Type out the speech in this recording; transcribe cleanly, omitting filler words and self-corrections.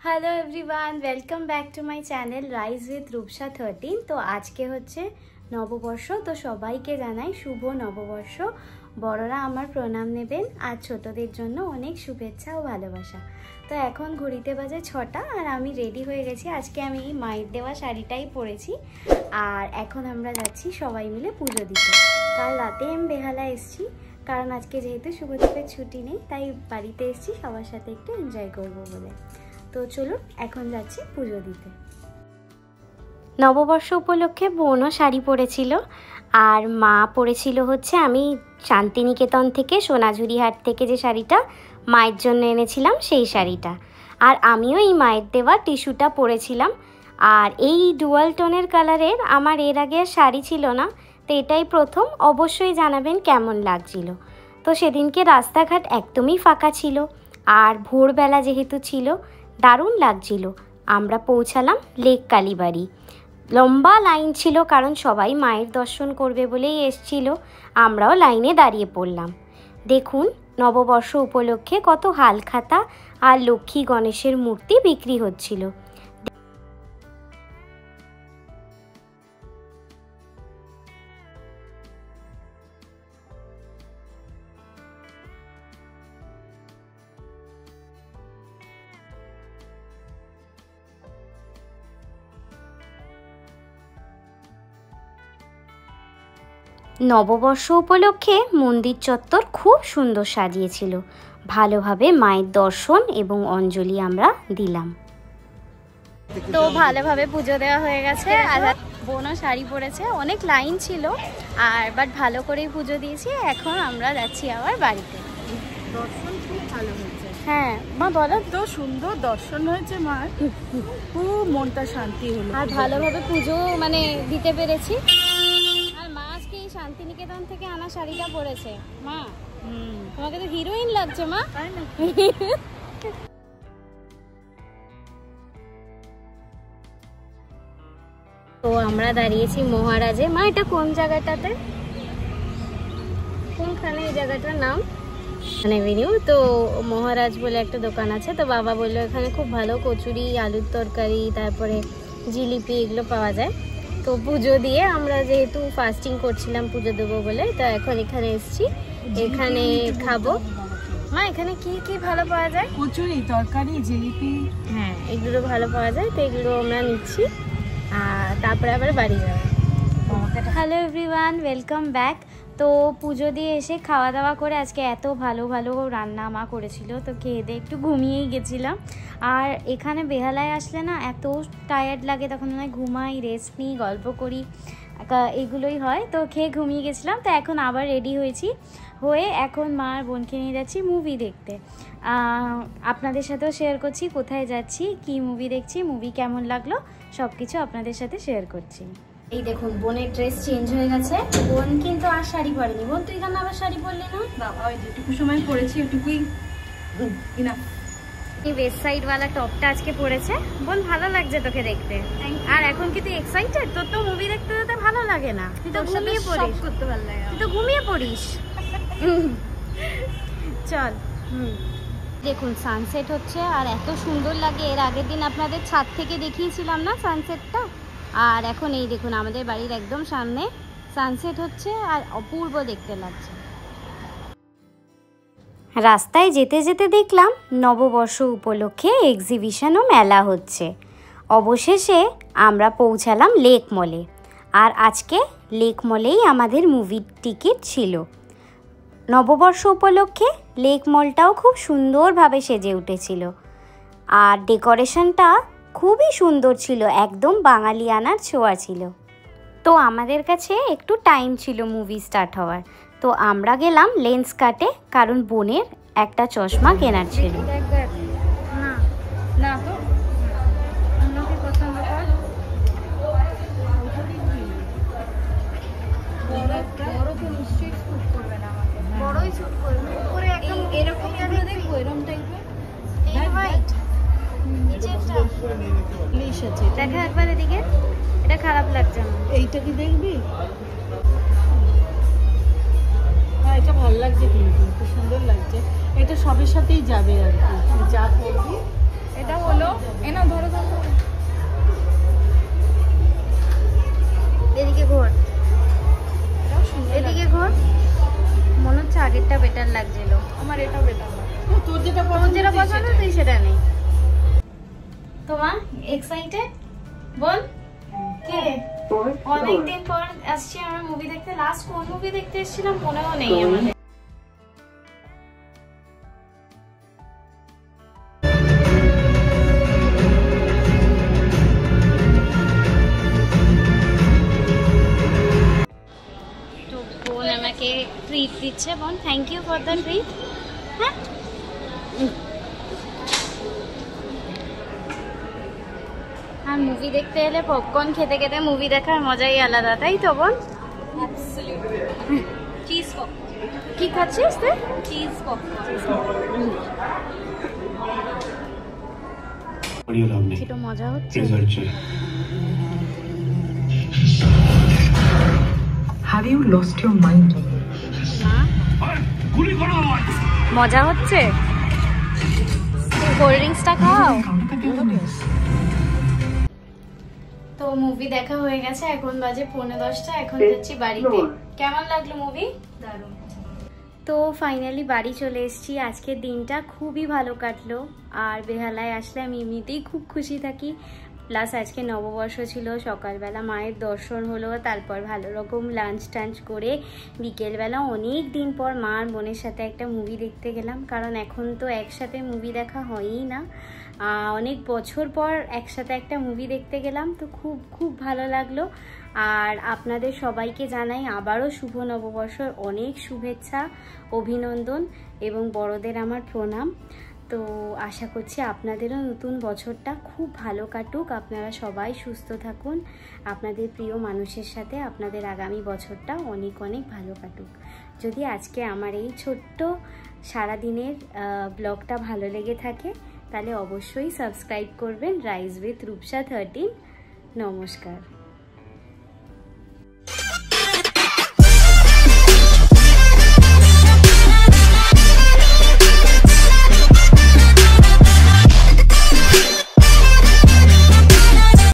Hello everyone, welcome back to my channel rise with Rupsa 13। তো আজকে হচ্ছে নববর্ষ, তো সবাইকে জানাই শুভ নববর্ষ। বড়রা আমার প্রণাম নেবেন আর ছোটদের জন্য অনেক শুভেচ্ছা ও ভালোবাসা। তো এখন ঘড়িতে বাজে 6টা আর আমি রেডি হয়ে গেছি। আজকে আমি এই মায়ের দেওয়া শাড়িটাই পরেছি আর এখন আমরা যাচ্ছি সবাই মিলে পুজো দিতে। কাল রাতে আমি বেহালা এসেছি, কারণ আজকে যেহেতু শুভদীপের ছুটি নেই তাই বাড়িতে এসেছি সবার সাথে একটু এনজয় করবো বলে। তো চলুন এখন যাচ্ছি পুজো দিতে। নববর্ষ উপলক্ষে বোনও শাড়ি পরেছিল আর মা পরেছিল হচ্ছে আমি শান্তিনিকেতন থেকে সোনাঝুরিহাট থেকে যে শাড়িটা মায়ের জন্য এনেছিলাম সেই শাড়িটা, আর আমিও এই মায়ের দেওয়া টিস্যুটা পরেছিলাম। আর এই ডুয়াল টোনের কালারের আমার এর আগে শাড়ি ছিল না, তো এটাই প্রথম। অবশ্যই জানাবেন কেমন লাগছিল। তো সেদিনকে রাস্তাঘাট একদমই ফাঁকা ছিল আর ভোরবেলা যেহেতু ছিল দারুণ লাগছিল। আমরা পৌঁছালাম লেক কালীবাড়ি। লম্বা লাইন ছিল, কারণ সবাই মায়ের দর্শন করবে বলেই এসছিল। আমরাও লাইনে দাঁড়িয়ে পড়লাম। দেখুন নববর্ষ উপলক্ষে কত হালখাতা আর লক্ষ্মী গণেশের মূর্তি বিক্রি হচ্ছিল। নববর্ষ উপলক্ষে মন্দির চত্বর খুব সুন্দর সাজিয়েছিল। ভালোভাবে মায়ের দর্শন এবং অঞ্জলি আমরা দিলাম। তো ভালোভাবে পুজো দেওয়া হয়ে গেছে আর বোনও শাড়ি পরেছে। অনেক লাইন ছিল আর বাট ভালো করেই পুজো দিয়েছি। এখন আমরা যাচ্ছি আবার বাড়িতে। দর্শন খুব ভালো হয়েছে। হ্যাঁ মা বলো। তো সুন্দর দর্শন হয়েছে মার, খুব মনটা শান্তি হলো আর ভালোভাবে পুজো মানে দিতে পেরেছি। শান্তিনিকেতন থেকে আনা শাড়িটা পরেছে মা। তোমাকে তো হিরোইন লাগছে মা। তো আমরা দাঁড়িয়েছি মহারাজে। মা এটা কোন জায়গাটাতে, কোনখানে এই জায়গাটার নাম এভিনিউ? তো মহারাজ বলে একটা দোকান আছে। তো বাবা বললো এখানে খুব ভালো কচুরি, আলুর তরকারি, তারপরে জিলিপি এগুলো পাওয়া যায়। তো পুজো দিয়ে আমরা যেহেতু ফাস্টিং করছিলাম পুজো দেবো বলে, তো এখন এখানে এসেছি, এখানে খাবো। মা এখানে কি কি ভালো পাওয়া যায়? কচুরি, তরকারি, জিলিপি, হ্যাঁ এগুলো ভালো পাওয়া যায়। তো এগুলো আমরা নিচ্ছি আর তারপরে আবার বাড়ি যাবো। Hello everyone, welcome back. তো পুজো দিয়ে এসে খাওয়া দাওয়া করে আজকে এত ভালো ভালো রান্না মা করেছিল, তো খেয়ে দিয়ে একটু ঘুমিয়েই গেছিলাম। আর এখানে বেহালায় আসলে না এত টায়ার্ড লাগে, তখন মনে হয় ঘুমাই, রেস্ট নিই, গল্প করি, এগুলোই হয়। তো খেয়ে ঘুমিয়ে গেছিলাম। তো এখন আবার রেডি হয়েছি, হয়ে এখন মা আর বোনকে নিয়ে যাচ্ছি মুভি দেখতে। আপনাদের সাথেও শেয়ার করছি কোথায় যাচ্ছি, কি মুভি দেখছি, মুভি কেমন লাগলো সব কিছু আপনাদের সাথে শেয়ার করছি। এই দেখুন বোনের ড্রেস চেঞ্জ হয়ে গেছে। বোন কিন্তু আর শাড়ি পরেনি। বোন তুই কেন আবার শাড়ি পরলি না? বাবা ওই যেটুকু সময় পরেছি ওটুকুই না। এই ওয়েস্ট সাইড ওয়ালা টপটা আজকে পরেছে। বোন ভালো লাগছে তোকে দেখতে। আর এখন কি তুই এক্সাইটেড? তোর তো মুভি দেখতে যেতে ভালো লাগে না, তুই তো ঘুমিয়ে পড়িস। করতে ভালো লাগে, তুই তো ঘুমিয়ে পড়িস। চল। দেখুন সানসেট হচ্ছে আর এত সুন্দর লাগে। এর আগের দিন আপনাদের ছাদ থেকে দেখিয়েছিলাম না সানসেটটা, আর এখন এই দেখুন আমাদের বাড়ির একদম সামনে সানসেট হচ্ছে আর অপূর্ব দেখতে লাগছে। রাস্তায় যেতে যেতে দেখলাম নববর্ষ উপলক্ষে এক্সিবিশন ও মেলা হচ্ছে। অবশেষে আমরা পৌঁছালাম লেক মলে, আর আজকে লেক মলেই আমাদের মুভির টিকিট ছিল। নববর্ষ উপলক্ষে লেক মলটাও খুব সুন্দরভাবে সেজে উঠেছিল আর ডেকোরেশনটা খুবই সুন্দর ছিল, একদম বাঙালিয়ানার ছোঁয়া ছিল। তো আমাদের কাছে একটু টাইম ছিল মুভি স্টার্ট হওয়ার, তো আমরা গেলাম লেন্স কাটে, কারণ বোনের একটা চশমা কেনার ছিল। না তো অন্যকে পছন্দ কর। বড় তো নিশ্চয়ই শুট করবে না আমাকে। বড়ই শুট করবে, উপরে একদম এরকম দেখবো, এরকম টাইপের হোয়াইট ইলিশ আছে। দেখা একবার এদিকে, এটা খারাপ লাগছে না। এইটা কি দেখবি? হ্যাঁ এটা ভালো লাগছে, কিন্তু খুব সুন্দর লাগছে। এটা সবের সাথেই যাবে আর কি, যা করবি। এটা হলো না ধরো ধরো, এদিকে ঘোর, এদিকে ঘোর। মনে হচ্ছে আগেরটা বেটার লাগছিল। আমার এটা বেটার লাগে। তোর যেটা পছন্দ তুই সেটা নেই। তোমার এক্সাইটেড বল? কে অনেকদিন পর আসছি আমরা মুভি দেখতে। লাস্ট কোন মুভি দেখতে এসেছিলাম মনেও নেই আমাদের। তো বোন আমাকে ট্রিট দিচ্ছে। বোন thank you for the treat. হ্যাঁ আর মুভি দেখতে এলে পপকর্ন খেতে খেতে মুভি দেখার মজাই আলাদা, তাই তো বোন? Cheese popcorn. কি খাচ্ছিস তুই? Cheese popcorn. সেটা মজা হচ্ছে। Have you lost your mind? মজা হচ্ছে। কোল্ড ড্রিঙ্কসটা খাও। তো মুভি দেখা হয়ে গেছে, এখন বাজে 9:45। এখন যাচ্ছি বাড়িতে। কেমন লাগলো মুভি? দারুণ। তো ফাইনালি বাড়ি চলে এসেছি। আজকের দিনটা খুবই ভালো কাটলো। আর বেহালায় আসলে আমি এমনিতেই খুব খুশি থাকি। প্লাস আজকে নববর্ষ ছিল, সকালবেলা মায়ের দর্শন হলো, তারপর ভালো রকম লাঞ্চ টাঞ্চ করে বিকেলবেলা অনেক দিন পর মা আর বোনের সাথে একটা মুভি দেখতে গেলাম। কারণ এখন তো একসাথে মুভি দেখা হয়ই না, অনেক বছর পর একসাথে একটা মুভি দেখতে গেলাম। তো খুব খুব ভালো লাগলো। আর আপনাদের সবাইকে জানাই আবারও শুভ নববর্ষর অনেক শুভেচ্ছা, অভিনন্দন এবং বড়দের আমার প্রণাম। তো আশা করছি আপনাদেরও নতুন বছরটা খুব ভালো কাটুক, আপনারা সবাই সুস্থ থাকুন, আপনাদের প্রিয় মানুষের সাথে আপনাদের আগামী বছরটা অনেক অনেক ভালো কাটুক। যদি আজকে আমার এই ছোট্ট সারাদিনের ব্লগটা ভালো লেগে থাকে তাহলে অবশ্যই সাবস্ক্রাইব করবেন রাইজ উইথ রূপসা 13। নমস্কার।